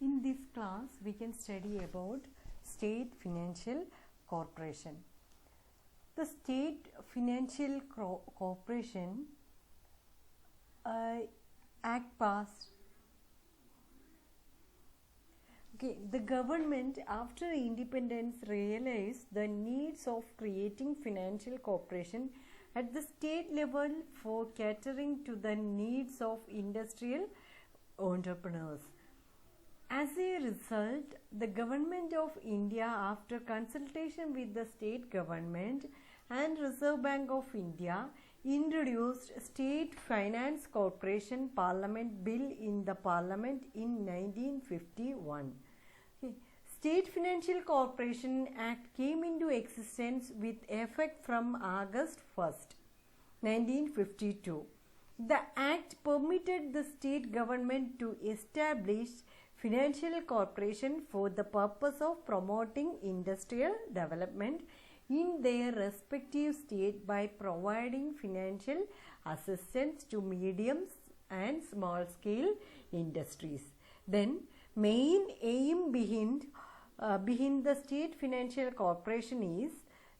In this class, we can study about State Financial Corporation. The State Financial Corporation Act passed. The government after independence realized the needs of creating financial corporation at the state level for catering to the needs of industrial entrepreneurs. As a result, the Government of India, after consultation with the state government and Reserve Bank of India, introduced State Finance Corporation Parliament Bill in the Parliament in 1951. State Financial Corporation Act came into existence with effect from August 1st, 1952. The Act permitted the state government to establish financial corporation for the purpose of promoting industrial development in their respective state by providing financial assistance to medium and small scale industries. Then, main aim behind the State Financial Corporation is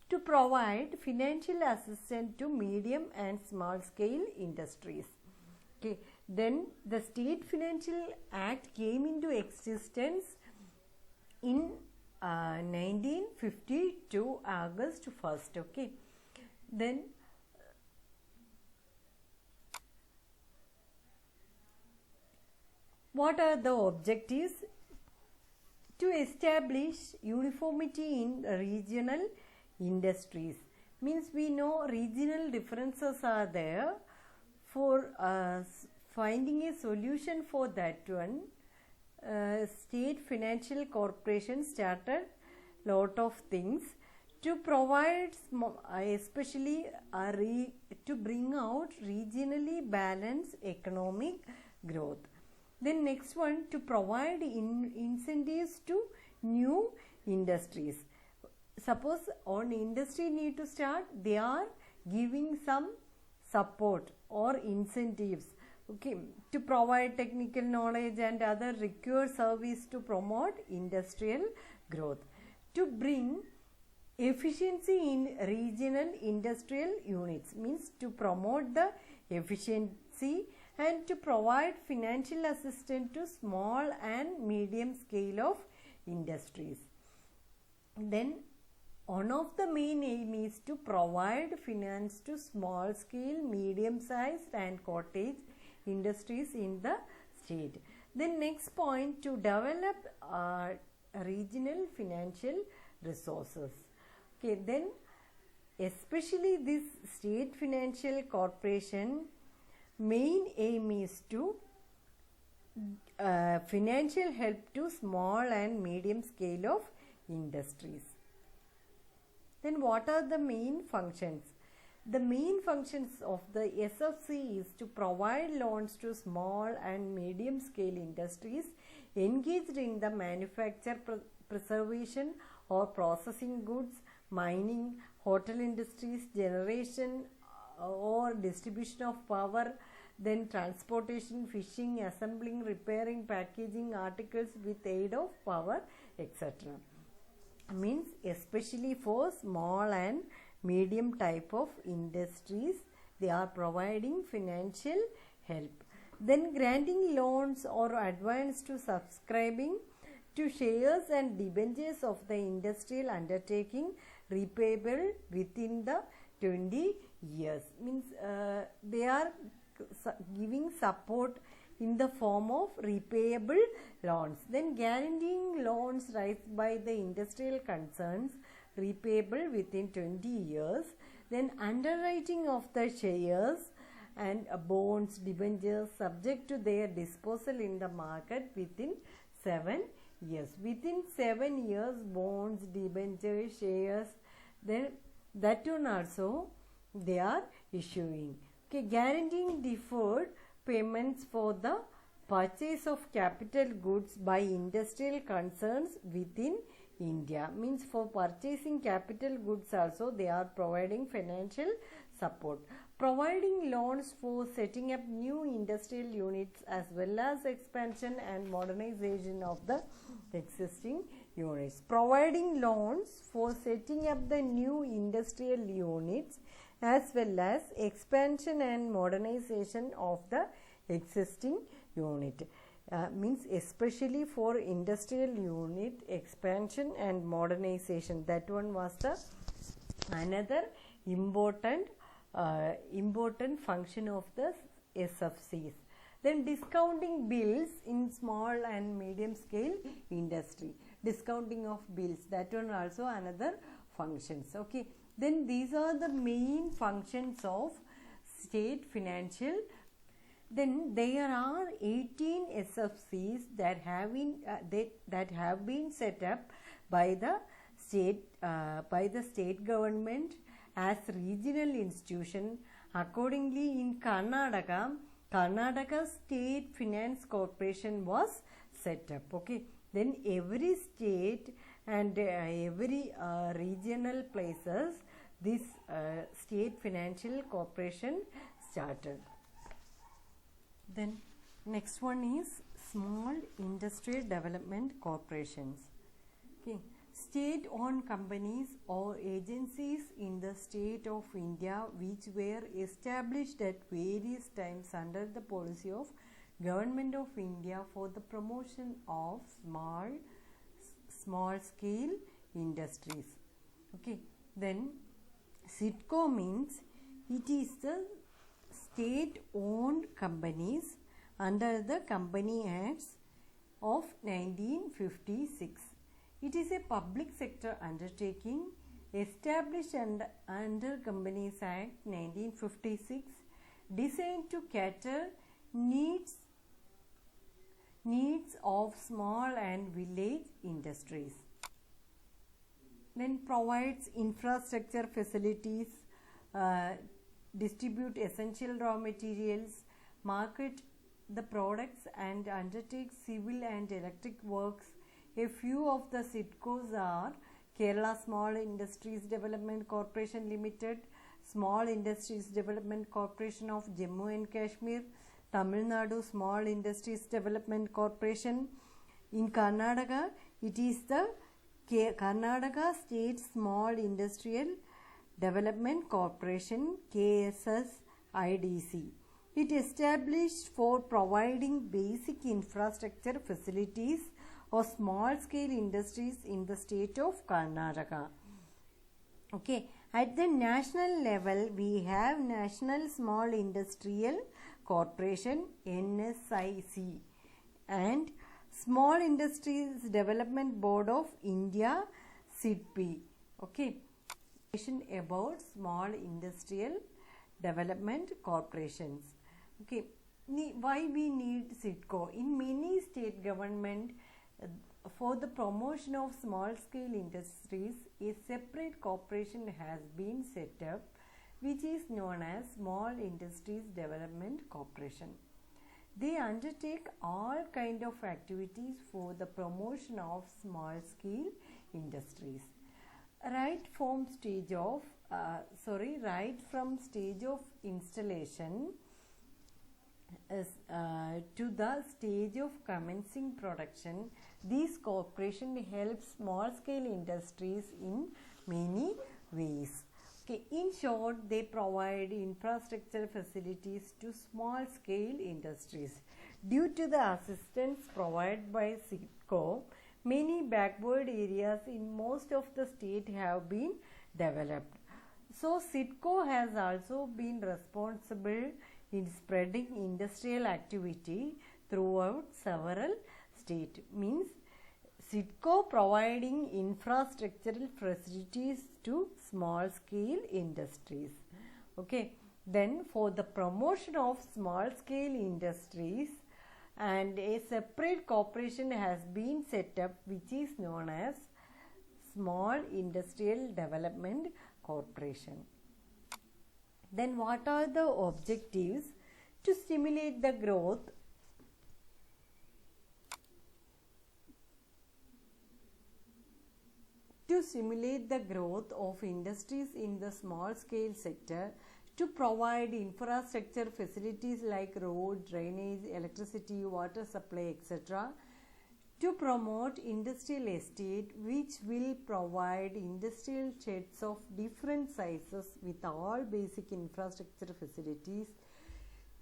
to provide financial assistance to medium and small scale industries. Then the State Financial Act came into existence in 1952 August 1st. Then what are the objectives? To establish uniformity in regional industries. Means we know regional differences are there. For finding a solution for that one, State Financial Corporation started lot of things to provide, especially to bring out regionally balanced economic growth. Then next one, to provide incentives to new industries. Suppose on industry need to start, they are giving some support or incentives to provide technical knowledge and other required service to promote industrial growth, to bring efficiency in regional industrial units, means to promote the efficiency and to provide financial assistance to small and medium scale of industries. Then one of the main aim is to provide finance to small scale, medium sized and cottage industries in the state. Then next point, to develop regional financial resources. Then especially this State Financial Corporation main aim is to financial help to small and medium scale of industries. Then what are the main functions? The main functions of the SFC is to provide loans to small and medium scale industries engaged in the manufacture, preservation or processing goods, mining, hotel industries, generation or distribution of power, then transportation, fishing, assembling, repairing, packaging articles with aid of power, etc. Means especially for small and medium type of industries, they are providing financial help. Then granting loans or advance to subscribing to shares and debentures of the industrial undertaking repayable within the 20 years. Means they are giving support in the form of repayable loans. Then guaranteeing loans raised by the industrial concerns repayable within 20 years. Then underwriting of the shares and bonds, debentures subject to their disposal in the market within 7 years. Within 7 years, bonds, debentures, shares, then that one also they are issuing. Guaranteeing deferred payments for the purchase of capital goods by industrial concerns within India. Means for purchasing capital goods also they are providing financial support. providing loans for setting up new industrial units as well as expansion and modernization of the existing units. Providing loans for setting up the new industrial units as well as expansion and modernization of the existing unit. Means especially for industrial unit expansion and modernization. That one was the another important function of the SFCs. Then discounting bills in small and medium scale industry. Discounting of bills, that one also another functions. Okay. Then these are the main functions of state financial. Then there are 18 SFCs that have been set up by the state government as regional institution. Accordingly, in Karnataka State Finance Corporation was set up. Okay. Then every state and every regional places, this state financial corporation started. Then next one is small industrial development corporations. Okay. State-owned companies or agencies in the state of India which were established at various times under the policy of Government of India for the promotion of small scale industries. Okay. Then SIDCO means it is the state-owned companies under the Company Acts of 1956. It is a public sector undertaking established under Companies Act 1956, designed to cater needs of small and village industries. Then provides infrastructure facilities, distribute essential raw materials, market the products and undertake civil and electric works. A few of the SIDCOs are Kerala Small Industries Development Corporation Limited, Small Industries Development Corporation of Jammu and Kashmir, Tamil Nadu Small Industries Development Corporation. In Karnataka, it is the Karnataka State Small Industrial Development Corporation, KSSIDC. It established for providing basic infrastructure facilities or small scale industries in the state of Karnataka. Okay, at the national level, we have National Small Industrial Corporation, NSIC, and Small Industries Development Board of India, SIDBI. Okay, about small industrial development corporations. Okay, why we need SIDCO? In many state government, for the promotion of small scale industries, a separate corporation has been set up which is known as Small Industries Development Corporation. They undertake all kind of activities for the promotion of small scale industries. Right from stage of installation to the stage of commencing production, this corporation helps small scale industries in many ways. Okay, in short, they provide infrastructure facilities to small scale industries. Due to the assistance provided by SIDCO, many backward areas in most of the state have been developed. So SIDCO has also been responsible in spreading industrial activity throughout several states. Means SIDCO providing infrastructural facilities to small scale industries. Okay, then for the promotion of small scale industries, and a separate corporation has been set up which is known as Small Industrial Development Corporation. Then what are the objectives? To stimulate the growth of industries in the small scale sector, to provide infrastructure facilities like road, drainage, electricity, water supply, etc. To promote industrial estate, which will provide industrial sheds of different sizes with all basic infrastructure facilities.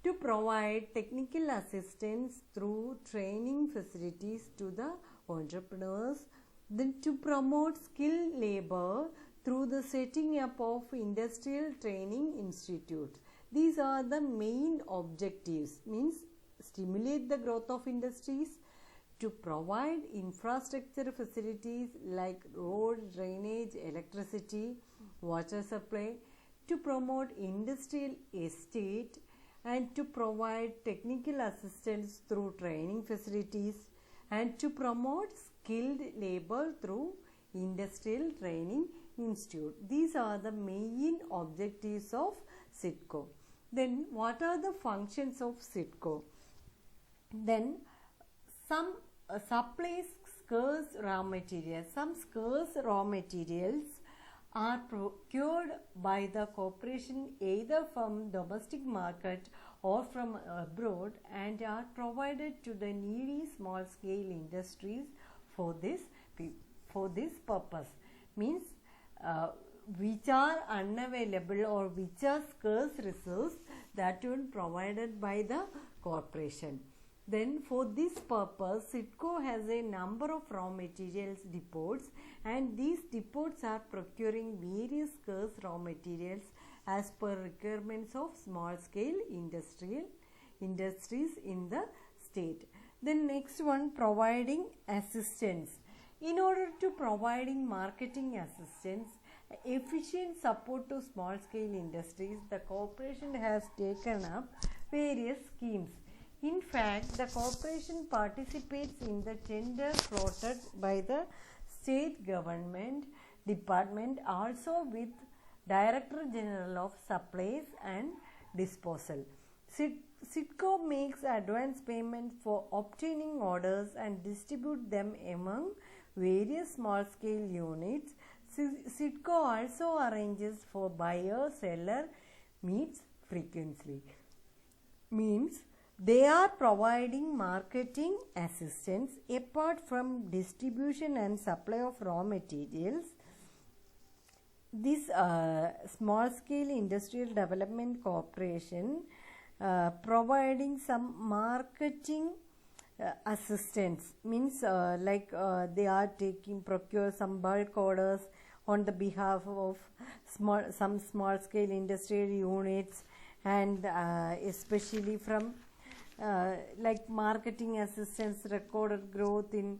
To provide technical assistance through training facilities to the entrepreneurs. Then to promote skilled labor through the setting up of industrial training institutes. These are the main objectives, means stimulate the growth of industries, to provide infrastructure facilities like road, drainage, electricity, water supply, to promote industrial estate, and to provide technical assistance through training facilities, and to promote skilled labor through industrial training institute. These are the main objectives of SIDCO. Then what are the functions of SIDCO? Then some supplies scarce raw materials. Some scarce raw materials are procured by the corporation either from domestic market or from abroad and are provided to the needy small scale industries for this purpose. Means which are unavailable or which are scarce resources that will be provided by the corporation. Then for this purpose, SIDCO has a number of raw materials depots, and these depots are procuring various scarce raw materials as per requirements of small scale industries in the state. Then next one, providing assistance. In order to providing marketing assistance, efficient support to small scale industries, the corporation has taken up various schemes. In fact, the corporation participates in the tender floated by the state government department, also with Director General of Supplies and Disposal. SIDCO makes advance payment for obtaining orders and distribute them among various small scale units. SIDCO also arranges for buyer-seller meets frequently. Means they are providing marketing assistance apart from distribution and supply of raw materials. This small scale industrial development corporation providing some marketing assistance, means they are procure some bulk orders on the behalf of some small scale industrial units, and especially from like marketing assistance, recorded growth in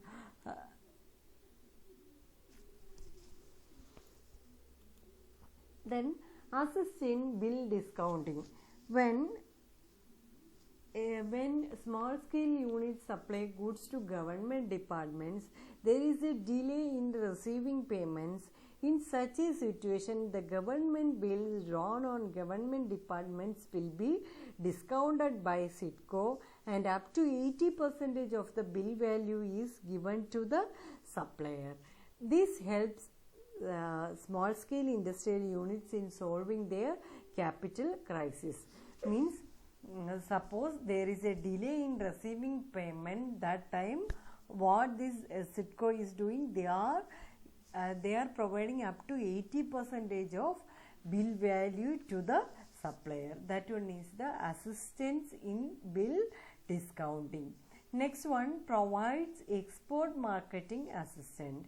then assist in bill discounting. When small scale units supply goods to government departments, there is a delay in receiving payments. In such a situation, the government bills drawn on government departments will be discounted by SIDCO, and up to 80% of the bill value is given to the supplier. This helps small scale industrial units in solving their capital crisis. Means suppose there is a delay in receiving payment, that time what this SIDCO is doing, they are providing up to 80% of bill value to the supplier. That one is the assistance in bill discounting. Next one, provides export marketing assistance.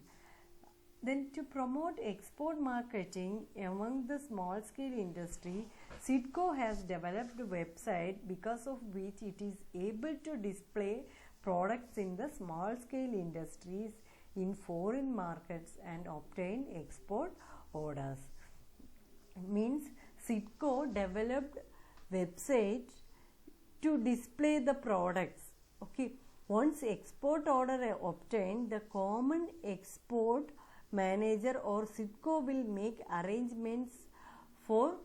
Then to promote export marketing among the small scale industry, SIDCO has developed a website because of which it is able to display products in the small scale industries in foreign markets and obtain export orders. Means SIDCO developed website to display the products. Okay, once export order obtained, the common export manager or SIDCO will make arrangements for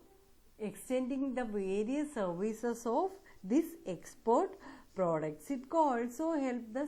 extending the various services of this export product. SIDCO also helped the